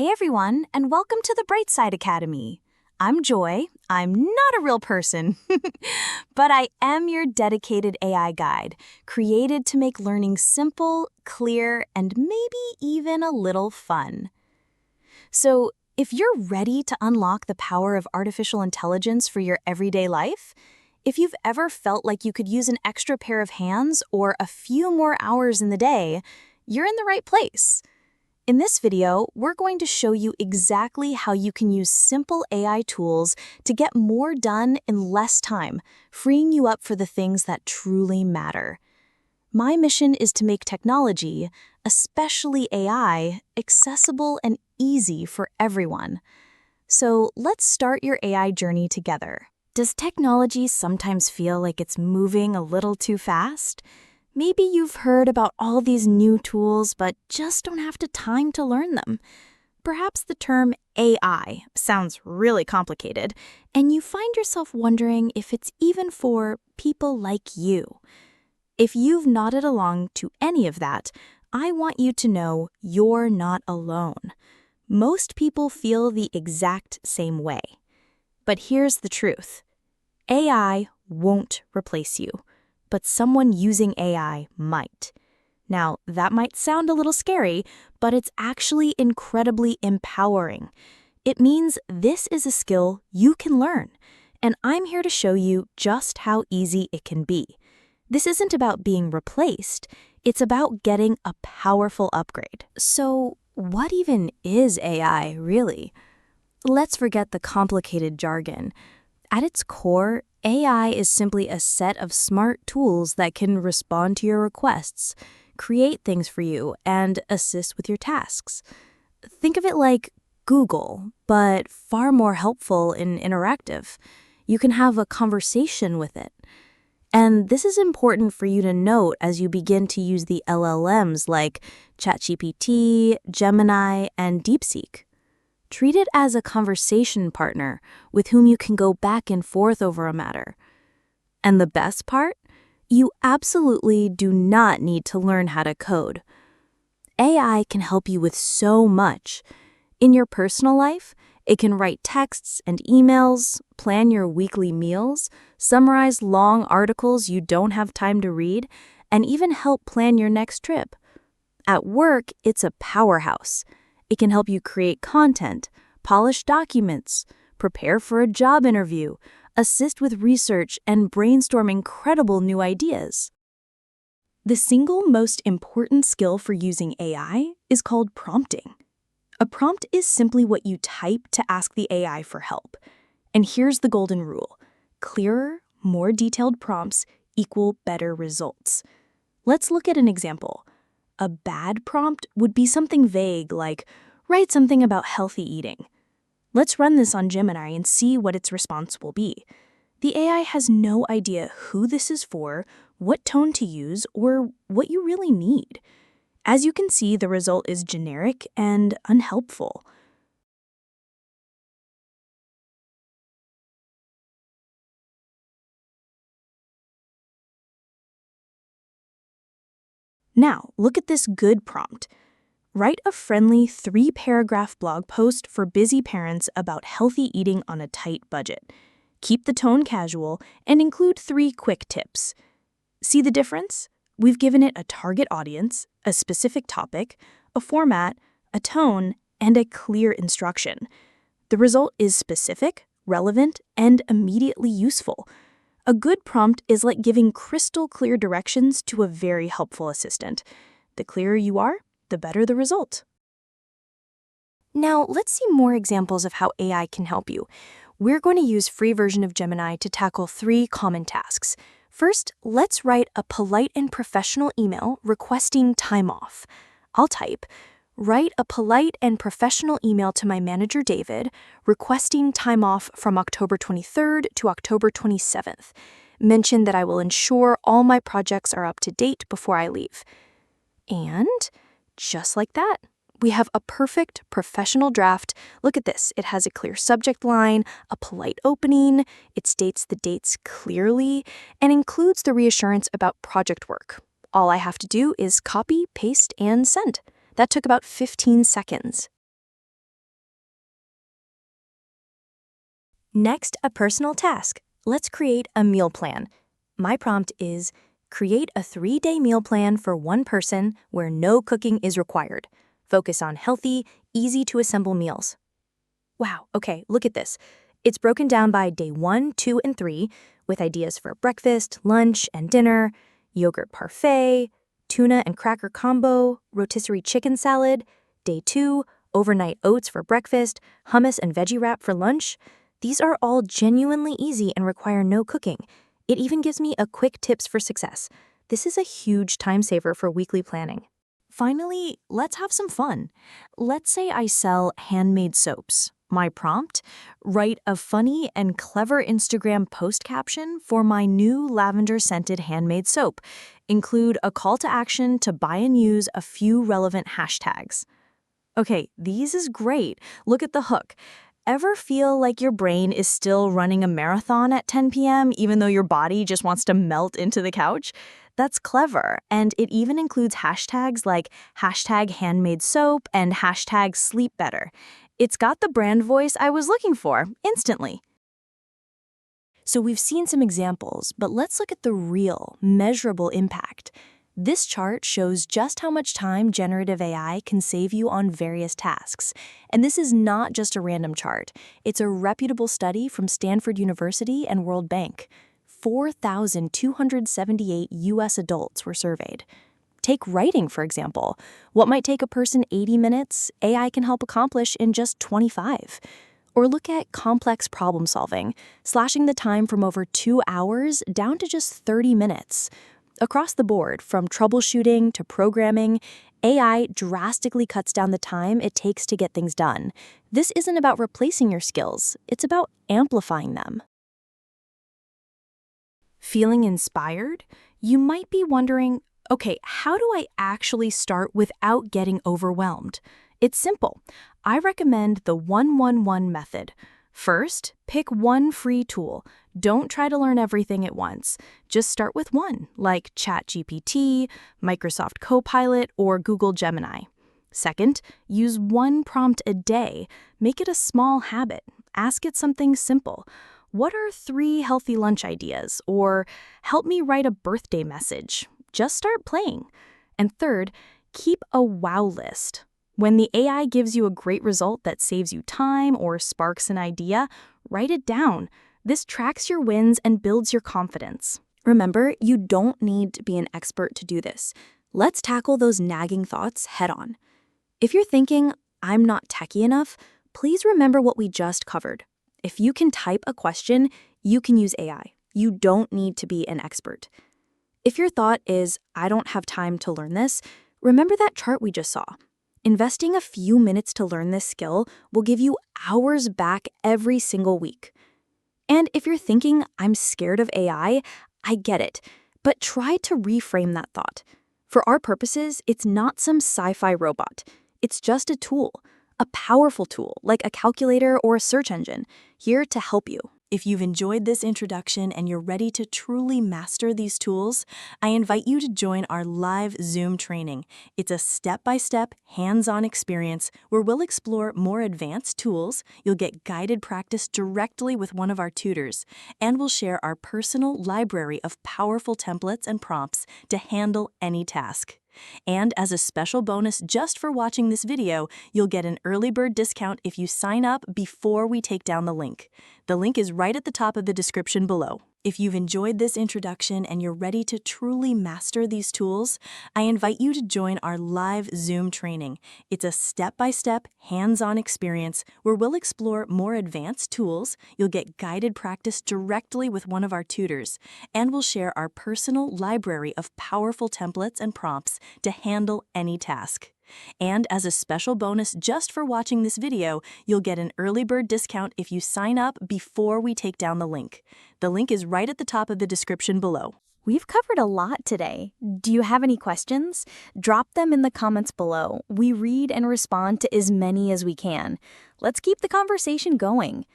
Hey everyone, and welcome to the Brightside Academy. I'm Joy. I'm not a real person, but I am your dedicated AI guide, created to make learning simple, clear, and maybe even a little fun. So, if you're ready to unlock the power of artificial intelligence for your everyday life, if you've ever felt like you could use an extra pair of hands or a few more hours in the day, you're in the right place. In this video, we're going to show you exactly how you can use simple AI tools to get more done in less time, freeing you up for the things that truly matter. My mission is to make technology, especially AI, accessible and easy for everyone. So let's start your AI journey together. Does technology sometimes feel like it's moving a little too fast? Maybe you've heard about all these new tools but just don't have the time to learn them. Perhaps the term AI sounds really complicated, and you find yourself wondering if it's even for people like you. If you've nodded along to any of that, I want you to know you're not alone. Most people feel the exact same way. But here's the truth. AI won't replace you, but someone using AI might. Now, that might sound a little scary, but it's actually incredibly empowering. It means this is a skill you can learn, and I'm here to show you just how easy it can be. This isn't about being replaced, it's about getting a powerful upgrade. So, what even is AI, really? Let's forget the complicated jargon. At its core, AI is simply a set of smart tools that can respond to your requests, create things for you, and assist with your tasks. Think of it like Google, but far more helpful and interactive. You can have a conversation with it. And this is important for you to note as you begin to use the LLMs like ChatGPT, Gemini, and DeepSeek. Treat it as a conversation partner with whom you can go back and forth over a matter. And the best part? You absolutely do not need to learn how to code. AI can help you with so much. In your personal life, it can write texts and emails, plan your weekly meals, summarize long articles you don't have time to read, and even help plan your next trip. At work, it's a powerhouse. It can help you create content, polish documents, prepare for a job interview, assist with research, and brainstorm incredible new ideas. The single most important skill for using AI is called prompting. A prompt is simply what you type to ask the AI for help. And here's the golden rule. Clearer, more detailed prompts equal better results. Let's look at an example. A bad prompt would be something vague like, write something about healthy eating. Let's run this on Gemini and see what its response will be. The AI has no idea who this is for, what tone to use, or what you really need. As you can see, the result is generic and unhelpful. Now, look at this good prompt. Write a friendly 3-paragraph blog post for busy parents about healthy eating on a tight budget. Keep the tone casual and include 3 quick tips. See the difference? We've given it a target audience, a specific topic, a format, a tone, and a clear instruction. The result is specific, relevant, and immediately useful. A good prompt is like giving crystal clear directions to a very helpful assistant. The clearer you are, the better the result. Now, let's see more examples of how AI can help you. We're going to use free version of Gemini to tackle 3 common tasks. First, let's write a polite and professional email requesting time off. I'll type, write a polite and professional email to my manager David requesting time off from October 23rd to October 27th. Mention that I will ensure all my projects are up to date before I leave. And just like that, we have a perfect professional draft. Look at this. It has a clear subject line, a polite opening, it states the dates clearly, and includes the reassurance about project work. All I have to do is copy, paste, and send. That took about 15 seconds. Next, a personal task. Let's create a meal plan. My prompt is, create a 3-day meal plan for one person where no cooking is required. Focus on healthy, easy-to-assemble meals. Wow, okay, look at this. It's broken down by day 1, 2, and 3, with ideas for breakfast, lunch, and dinner, yogurt parfait, tuna and cracker combo, rotisserie chicken salad. Day 2, overnight oats for breakfast, hummus and veggie wrap for lunch. These are all genuinely easy and require no cooking. It even gives me a quick tips for success. This is a huge time saver for weekly planning. Finally, let's have some fun. Let's say I sell handmade soaps. My prompt: write a funny and clever Instagram post caption for my new lavender-scented handmade soap. Include a call to action to buy and use a few relevant hashtags. Okay, these is great. Look at the hook. Ever feel like your brain is still running a marathon at 10 p.m. even though your body just wants to melt into the couch? That's clever, and it even includes hashtags like hashtag handmade soap and hashtag sleep better. It's got the brand voice I was looking for instantly. So we've seen some examples, but let's look at the real, measurable impact. This chart shows just how much time generative AI can save you on various tasks. And this is not just a random chart. It's a reputable study from Stanford University and World Bank. 4,278 U.S. adults were surveyed. Take writing, for example. What might take a person 80 minutes, AI can help accomplish in just 25. Or look at complex problem solving, slashing the time from over 2 hours down to just 30 minutes. Across the board, from troubleshooting to programming, AI drastically cuts down the time it takes to get things done. This isn't about replacing your skills, it's about amplifying them. Feeling inspired? You might be wondering, okay, how do I actually start without getting overwhelmed? It's simple. I recommend the 1-1-1 method. First, pick one free tool. Don't try to learn everything at once. Just start with one, like ChatGPT, Microsoft Copilot, or Google Gemini. Second, use one prompt a day. Make it a small habit. Ask it something simple. What are 3 healthy lunch ideas? Or help me write a birthday message. Just start playing. And third, keep a wow list. When the AI gives you a great result that saves you time or sparks an idea, write it down. This tracks your wins and builds your confidence. Remember, you don't need to be an expert to do this. Let's tackle those nagging thoughts head on. If you're thinking, I'm not techie enough, please remember what we just covered. If you can type a question, you can use AI. You don't need to be an expert. If your thought is, I don't have time to learn this, remember that chart we just saw. Investing a few minutes to learn this skill will give you hours back every single week. And if you're thinking, I'm scared of AI, I get it, but try to reframe that thought. For our purposes, it's not some sci-fi robot. It's just a tool, a powerful tool like a calculator or a search engine, here to help you. If you've enjoyed this introduction and you're ready to truly master these tools, I invite you to join our live Zoom training. It's a step-by-step, hands-on experience where we'll explore more advanced tools, you'll get guided practice directly with one of our tutors, and we'll share our personal library of powerful templates and prompts to handle any task. And as a special bonus just for watching this video, you'll get an early bird discount if you sign up before we take down the link. The link is right at the top of the description below. If you've enjoyed this introduction and you're ready to truly master these tools, I invite you to join our live Zoom training. It's a step-by-step, hands-on experience where we'll explore more advanced tools, you'll get guided practice directly with one of our tutors, and we'll share our personal library of powerful templates and prompts to handle any task. And as a special bonus just for watching this video, you'll get an early bird discount if you sign up before we take down the link. The link is right at the top of the description below. We've covered a lot today. Do you have any questions? Drop them in the comments below. We read and respond to as many as we can. Let's keep the conversation going.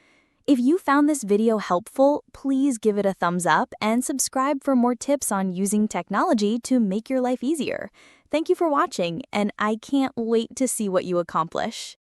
If you found this video helpful, please give it a thumbs up and subscribe for more tips on using technology to make your life easier. Thank you for watching, and I can't wait to see what you accomplish.